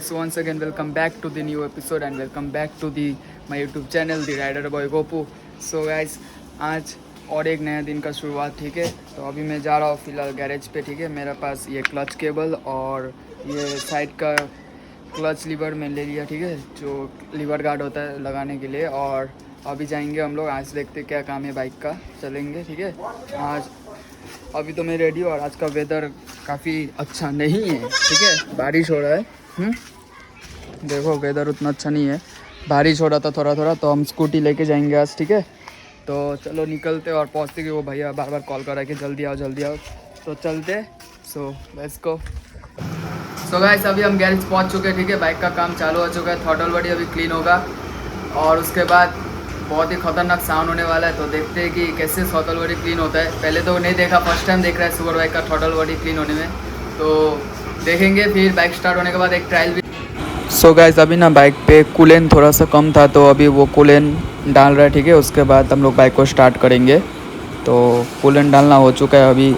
guys, once again welcome back to the new episode and welcome back to the my YouTube channel the Rider Boy Gopu. So guys, आज और एक नया दिन का शुरुआत, ठीक है। तो अभी मैं जा रहा हूँ फ़िलहाल गैरेज पे, ठीक है। मेरे पास ये क्लच केबल और ये साइड का क्लच लीवर मैं ले लिया, ठीक है, जो लीवर गार्ड होता है लगाने के लिए। और अभी जाएंगे हम लोग, आज देखते क्या काम है बाइक का, चलेंगे, ठीक है। आज अभी तो मैं रेडी हूँ और आज का वेदर काफ़ी अच्छा नहीं है, ठीक है, बारिश हो रहा है। देखो वेदर उतना अच्छा नहीं है, बारिश हो रहा था थोड़ा थोड़ा। तो हम स्कूटी लेके जाएंगे आज, ठीक है। तो चलो निकलते और पहुँचते कि वो भैया बार बार कॉल कर रहा है कि जल्दी आओ जल्दी आओ, तो चलते। So let's go. So guys, अभी हम गैरेज पहुँच चुके हैं, ठीक है। बाइक का काम चालू हो चुका है, थ्रॉटल बॉडी अभी क्लीन होगा और उसके बाद बहुत ही खतरनाक साउंड होने वाला है। तो देखते हैं कि कैसे थ्रॉटल बॉडी क्लीन होता है। पहले तो नहीं देखा, फर्स्ट टाइम देख रहा है सुपर बाइक का थ्रॉटल बॉडी क्लीन होने में। तो देखेंगे, फिर बाइक स्टार्ट होने के बाद एक ट्रायल भी। सो गाइस, अभी ना बाइक पे कूलेंट थोड़ा सा कम था, तो अभी वो कूलेंट डाल रहा है, ठीक है। उसके बाद हम लोग बाइक को स्टार्ट करेंगे। तो कूलेंट डालना हो चुका है अभी।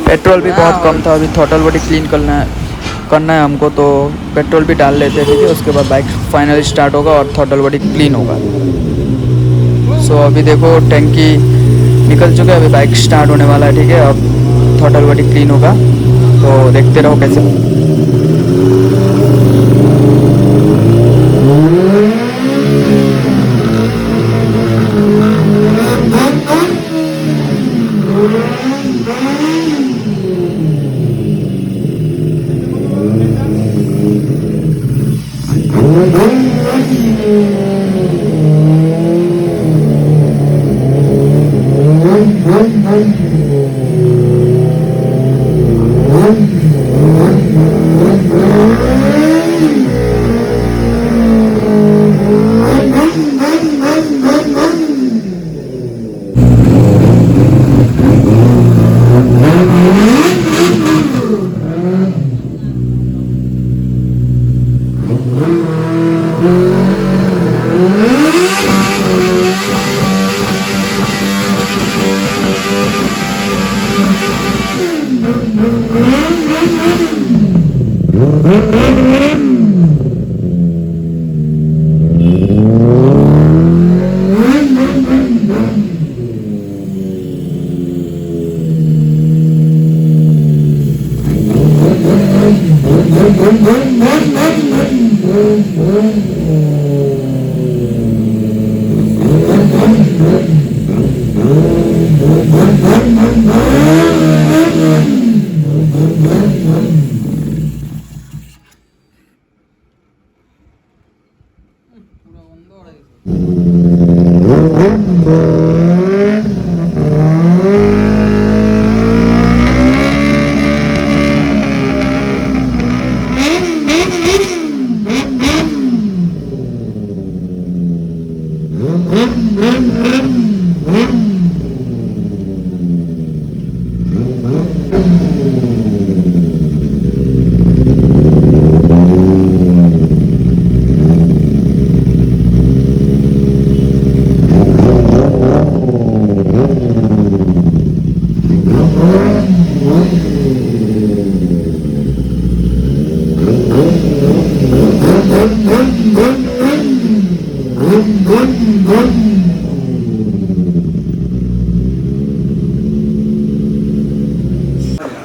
पेट्रोल भी बहुत कम था, अभी थ्रॉटल बॉडी क्लीन करना है हमको, तो पेट्रोल भी डाल लेते हैं, ठीक है। उसके बाद बाइक फाइनली स्टार्ट होगा और थ्रॉटल बॉडी क्लीन होगा। सो अभी देखो टैंकी निकल चुका है, अभी बाइक स्टार्ट होने वाला है, ठीक है। अब थ्रॉटल बॉडी क्लीन होगा, तो देखते रहो कैसे।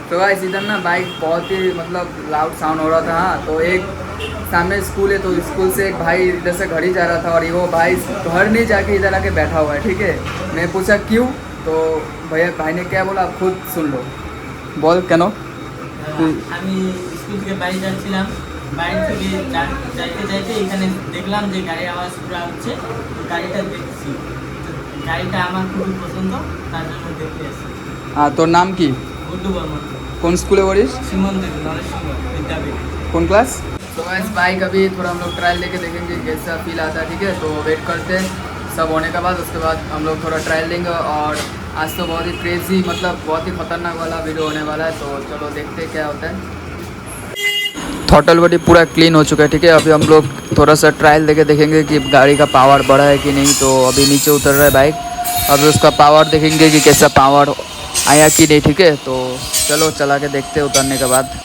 तो गाइस, इधर ना बाइक बहुत ही मतलब लाउड साउंड हो रहा था। हाँ, तो एक सामने स्कूल है, तो स्कूल से एक भाई इधर से घर ही जा रहा था और वो भाई घर नहीं जाके इधर आके बैठा हुआ है, ठीक है। मैं पूछा क्यों, तो भैया भाई ने क्या बोला आप खुद सुन लो। बोल কেন? আমি স্কুল থেকে বাড়ি যাচ্ছিলাম, বাড়ি থেকে যাইতে যাইতে এখানে দেখলাম যে গাড়ির আওয়াজ পুরো হচ্ছে। গাড়িটা দেখছি, গাড়িটা আমার খুবই পছন্দ, তার জন্য দেখতে আসছি। हाँ, तो नाम की গুড্ডু বর্মন। कौन स्कूल है वरिश? सीमंत नरेश सिंह विद्यापीठ। कौन क्लास? तो गाइस, बाइक अभी थोड़ा हम लोग ट्रायल लेके देखेंगे कैसा फील आता है, ठीक है। तो वेट करते हैं सब होने के बाद, उसके बाद हम लोग थोड़ा ट्रायल लेंगे। और आज तो बहुत ही क्रेजी मतलब बहुत ही खतरनाक वाला वीडियो होने वाला है, तो चलो देखते हैं क्या होता है। थ्रॉटल बॉडी पूरा क्लीन हो चुका है, ठीक है। अभी हम लोग थोड़ा सा ट्रायल लेके देखेंगे कि गाड़ी का पावर बढ़ा है कि नहीं। तो अभी नीचे उतर रहा है बाइक, अभी उसका पावर देखेंगे कि कैसा पावर आया कि नहीं, ठीक है। तो चलो चला के देखते हैं उतरने के बाद।